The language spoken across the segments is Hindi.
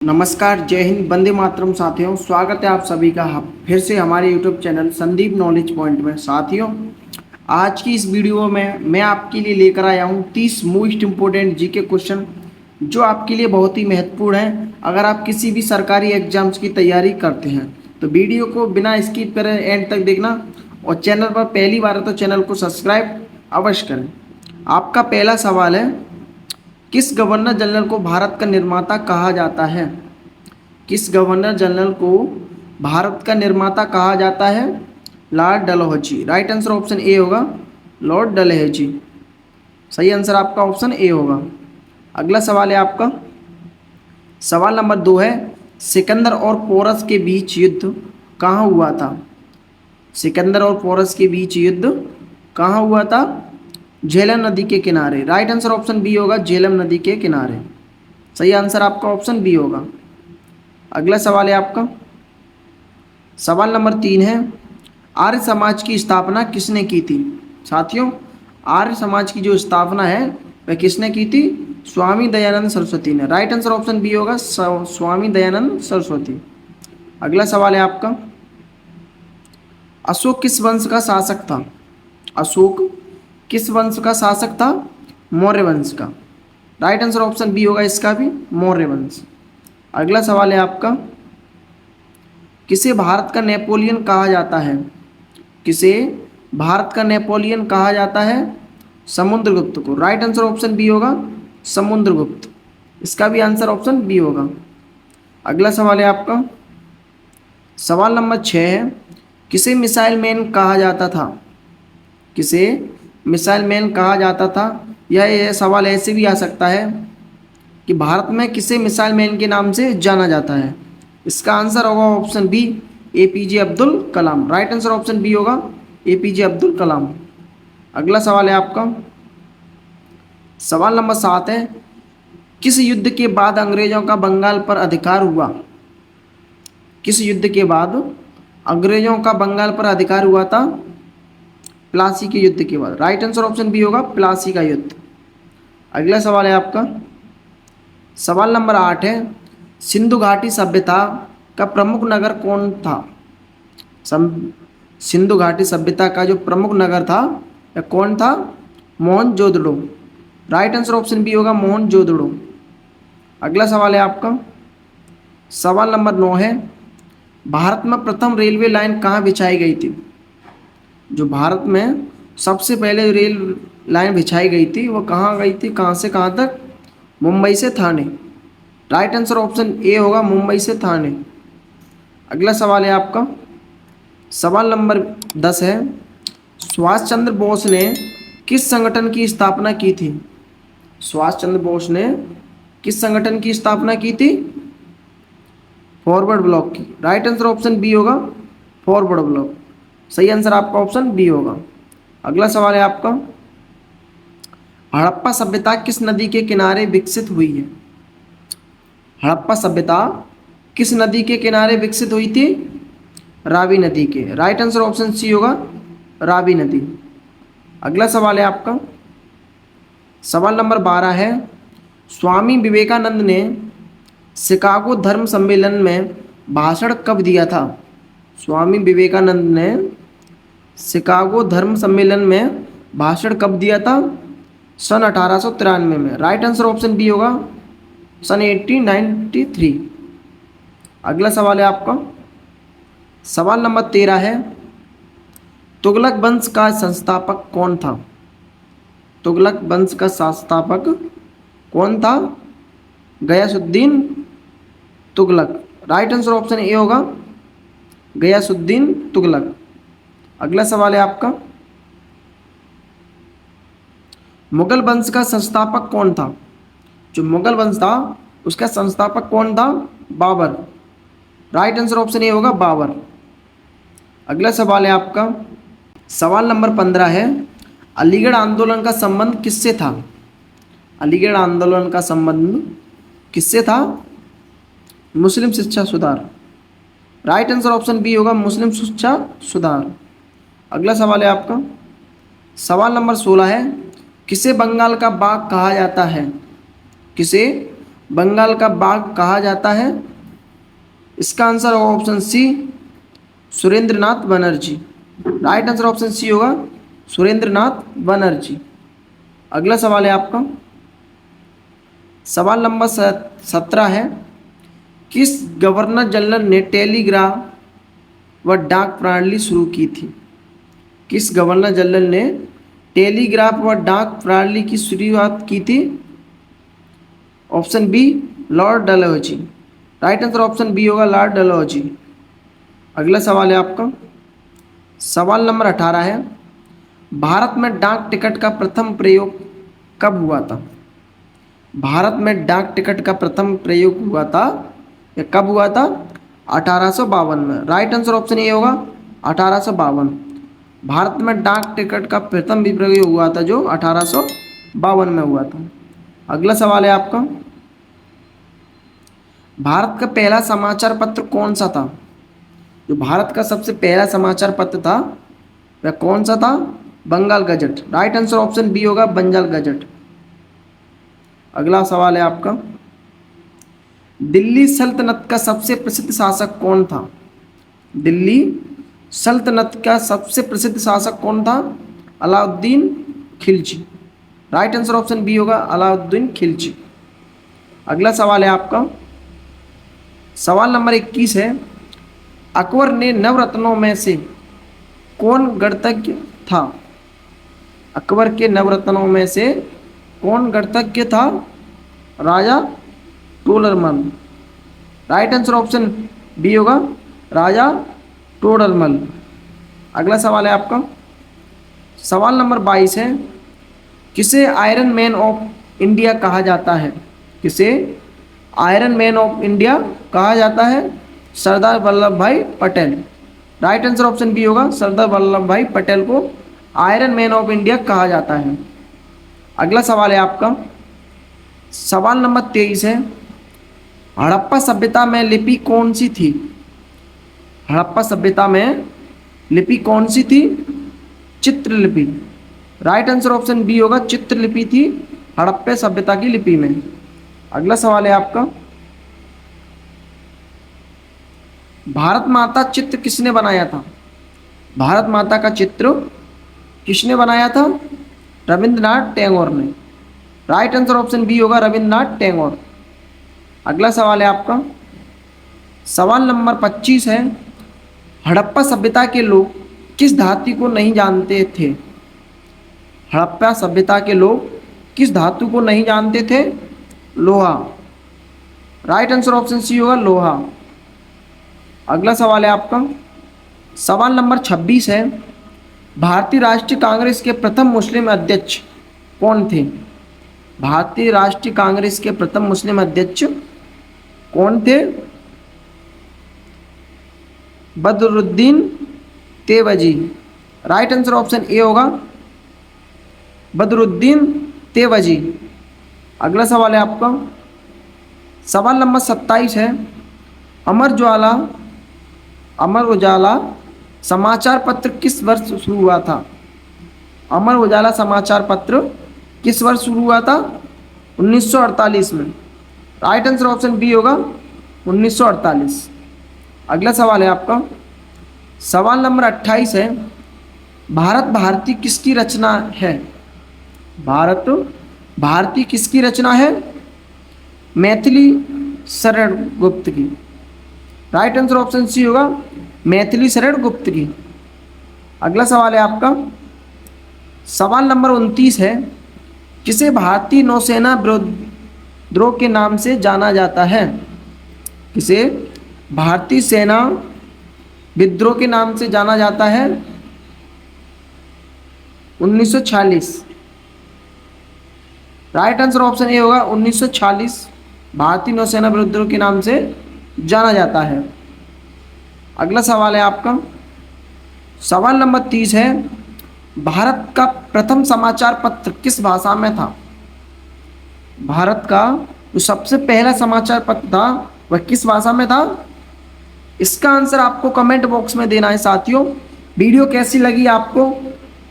नमस्कार, जय हिंद, वंदे मातरम साथियों। स्वागत है आप सभी का फिर से हमारे YouTube channel Sandeep knowledge point में। साथियों, आज की इस वीडियो में मैं आपके लिए लेकर आया हूँ 30 मोस्ट इम्पोर्टेंट जीके क्वेश्चन जो आपके लिए बहुत ही महत्वपूर्ण है अगर आप किसी भी सरकारी एग्जाम्स की तैयारी करते हैं। तो वीडियो को बिना स्किप करे एंड तक देखना और चैनल पर पहली बार है तो चैनल को सब्सक्राइब अवश्य करें। आपका पहला सवाल है, किस गवर्नर जनरल को भारत का निर्माता कहा जाता है? किस गवर्नर जनरल को भारत का निर्माता कहा जाता है? Lord Dalhousie. Right answer option A होगा, लॉर्ड डलहौजी। सही आंसर आपका ऑप्शन ए होगा। अगला सवाल है आपका, सवाल नंबर 2 है, सिकंदर और पोरस के बीच युद्ध कहाँ हुआ था? सिकंदर और पोरस के बीच युद्ध कहाँ हुआ था? झेलम नदी के किनारे। राइट आंसर ऑप्शन बी होगा, झेलम नदी के किनारे। सही आंसर आपका ऑप्शन बी होगा। अगला सवाल है आपका, सवाल नंबर 3 है, आर्य समाज की स्थापना किसने की थी? साथियों, आर्य समाज की जो स्थापना है वह किसने की थी? स्वामी दयानंद सरस्वती ने। राइट आंसर ऑप्शन बी होगा, स्वामी दयानंद सरस्वती। अगला सवाल है आपका, अशोक किस वंश का शासक था? अशोक किस वंश का शासक था? मौर्य वंश का। राइट आंसर ऑप्शन बी होगा इसका भी, मौर्य वंश। अगला सवाल है आपका, किसे भारत का नेपोलियन कहा जाता है? किसे भारत का नेपोलियन कहा जाता है? समुद्रगुप्त को। राइट आंसर ऑप्शन बी होगा, समुद्रगुप्त। इसका भी आंसर ऑप्शन बी होगा। अगला सवाल है आपका, सवाल नंबर 6 है, किसे मिसाइल मैन कहा जाता था? किसे मिसाइल मैन कहा जाता था? यह सवाल ऐसे भी आ सकता है कि भारत में किसे मिसाइल मैन के नाम से जाना जाता है? इसका आंसर होगा option B, APJ Abdul Kalam. Right answer option B होगा, एपीजे अब्दुल कलाम। अगला सवाल है आपका, सवाल नंबर 7 है, किस युद्ध के बाद अंग्रेजों का बंगाल पर अधिकार हुआ? किस युद्ध के बाद अंग्रेजों का बंगाल पर अधिकार हुआ था? प्लासी के युद्ध के बाद। राइट आंसर ऑप्शन बी होगा, प्लासी का युद्ध। अगला सवाल है आपका, सवाल नंबर 8 है, सिंधु घाटी सभ्यता का प्रमुख नगर कौन था? सिंधु घाटी सभ्यता का जो प्रमुख नगर था वह कौन था? Mohenjodaro. Right answer option B होगा, मोहनजोदड़ो। अगला सवाल है आपका, सवाल नंबर 9 है, भारत में प्रथम रेलवे लाइन कहाँ बिछाई गई थी? जो भारत में सबसे पहले रेल लाइन बिछाई गई थी वो कहाँ गई थी, कहाँ से कहाँ तक? मुंबई से थाने। राइट आंसर ऑप्शन ए होगा, मुंबई से थाने। अगला सवाल है आपका, सवाल नंबर 10 है, सुभाष चंद्र बोस ने किस संगठन की स्थापना की थी? सुभाष चंद्र बोस ने किस संगठन की स्थापना की थी? फॉरवर्ड ब्लॉक की। राइट आंसर ऑप्शन बी होगा, फॉरवर्ड ब्लॉक। सही आंसर आपका ऑप्शन बी होगा। अगला सवाल है आपका, हड़प्पा सभ्यता किस नदी के किनारे विकसित हुई है? हड़प्पा सभ्यता किस नदी के किनारे विकसित हुई थी? रावी नदी के। राइट आंसर ऑप्शन सी होगा, रावी नदी। अगला सवाल है आपका, सवाल नंबर 12 है, स्वामी विवेकानंद ने शिकागो धर्म सम्मेलन में भाषण कब दिया था? स्वामी विवेकानंद ने शिकागो धर्म सम्मेलन में भाषण कब दिया था? सन 1893 में। राइट आंसर ऑप्शन बी होगा, सन 1893। अगला सवाल है आपका, सवाल नंबर 13 है, तुगलक वंश का संस्थापक कौन था? तुगलक वंश का संस्थापक कौन था? Ghiyasuddin Tughlaq. Right answer option A होगा, गयासुद्दीन तुगलक। अगला सवाल है आपका, मुगल वंश का संस्थापक कौन था? जो मुगल वंश था उसका संस्थापक कौन था? Babur. Right answer option A होगा, बाबर। अगला सवाल है आपका, सवाल नंबर 15 है, अलीगढ़ आंदोलन का संबंध किससे था? अलीगढ़ आंदोलन का संबंध किससे था? मुस्लिम शिक्षा सुधार। राइट आंसर ऑप्शन बी होगा, मुस्लिम शिक्षा सुधार। अगला सवाल है आपका, सवाल नंबर 16 है, किसे बंगाल का बाघ कहा जाता है? किसे बंगाल का बाघ कहा जाता है? इसका आंसर होगा option C, Surendranath Banerjee. Right answer option C होगा सुरेंद्रनाथ बनर्जी। अगला सवाल है आपका, सवाल नंबर 17 है, किस गवर्नर जनरल ने टेलीग्राफ व डाक प्रणाली शुरू की थी? किस गवर्नर जनरल ने टेलीग्राफ व डाक प्रणाली की शुरुआत की थी? Option B, Lord Dalhousie. Right answer option B होगा लॉर्ड डलहौजी। अगला सवाल है आपका, सवाल नंबर 18 है, भारत में डाक टिकट का प्रथम प्रयोग कब हुआ था? भारत में डाक टिकट का प्रथम प्रयोग हुआ था या कब हुआ था? 1852 में। राइट आंसर ऑप्शन ए होगा 1852। भारत में डाक टिकट का प्रथम भी प्रयोग हुआ था जो 1852 में हुआ था। अगला सवाल है आपका, भारत का पहला समाचार पत्र कौन सा था? जो भारत का सबसे पहला समाचार पत्र था वह कौन सा था? Bengal Gazette. Right answer option B होगा बंगाल गजट। अगला सवाल है आपका, दिल्ली सल्तनत का सबसे प्रसिद्ध शासक कौन था? दिल्ली सल्तनत का सबसे प्रसिद्ध शासक कौन था? Alauddin Khilji. Right answer option B होगा अलाउद्दीन खिलजी। अगला सवाल है आपका, सवाल नंबर 21 है, अकबर ने नवरत्नों में से कौन गणतज्ञ था? अकबर के नवरत्नों में से कौन गणतज्ञ था? राजा Todarmal. Right answer option B होगा राजा टोडरमल। अगला सवाल है आपका, सवाल नंबर 22 है, किसे आयरन मैन ऑफ इंडिया कहा जाता है? किसे आयरन मैन ऑफ इंडिया कहा जाता है? Sardar Vallabhbhai Patel. Right answer option B होगा सरदार वल्लभ भाई पटेल को आयरन मैन ऑफ इंडिया कहा जाता है। अगला सवाल है आपका, सवाल नंबर 23 है, हड़प्पा सभ्यता में लिपि कौन सी थी? हड़प्पा सभ्यता में लिपि कौन सी थी? चित्रलिपि। राइट आंसर ऑप्शन बी होगा चित्रलिपि थी हड़प्पा सभ्यता की लिपि में। अगला सवाल है आपका, भारत माता चित्र किसने बनाया था? भारत माता का चित्र किसने बनाया था? रविंद्रनाथ टैगोर ने। राइट आंसर ऑप्शन बी होगा रविंद्रनाथ टैगोर। अगला सवाल है आपका, सवाल नंबर 25 है, हड़प्पा सभ्यता के लोग किस धातु को नहीं जानते थे? हड़प्पा सभ्यता के लोग किस धातु को नहीं जानते थे? लोहा। राइट आंसर ऑप्शन सी होगा लोहा। अगला सवाल है आपका, सवाल नंबर 26 है, भारतीय राष्ट्रीय कांग्रेस के प्रथम मुस्लिम अध्यक्ष कौन थे? भारतीय राष्ट्रीय कांग्रेस के प्रथम मुस्लिम अध्यक्ष कौन थे? Badruddin Tyabji. Right answer option A होगा बदरुद्दीन तेवजी। अगला सवाल है आपका, सवाल नंबर 27 है, अमर उजाला समाचार पत्र किस वर्ष शुरू हुआ था? अमर उजाला समाचार पत्र किस वर्ष शुरू हुआ था? 1948 में। राइट आंसर ऑप्शन बी होगा 1948। अगला सवाल है आपका, सवाल नंबर 28 है, भारत भारती किसकी रचना है? भारत भारती किसकी रचना है? मैथिली शरण गुप्त की। राइट आंसर ऑप्शन सी होगा मैथिली शरण गुप्त की। अगला सवाल है आपका, सवाल नंबर 29 है, किसे भारतीय नौसेना विद्रोह के नाम से जाना जाता है? किसे भारतीय सेना विद्रोह के नाम से जाना जाता है? 1946। राइट आंसर ऑप्शन ए होगा 1946 भारतीय नौसेना विद्रोह के नाम से जाना जाता है। अगला सवाल है आपका, सवाल नंबर 30 है, भारत का प्रथम समाचार पत्र किस भाषा में था? भारत का जो सबसे पहला समाचार पत्र था वह किस भाषा में था? इसका आंसर आपको कमेंट बॉक्स में देना है साथियों। वीडियो कैसी लगी आपको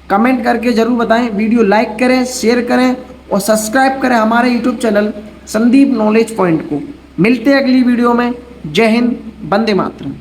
कमेंट करके ज़रूर बताएं। वीडियो लाइक करें, शेयर करें और सब्सक्राइब करें हमारे YouTube channel Sandeep knowledge point को। मिलते हैं अगली वीडियो में। जय हिंद, वंदे मातरम।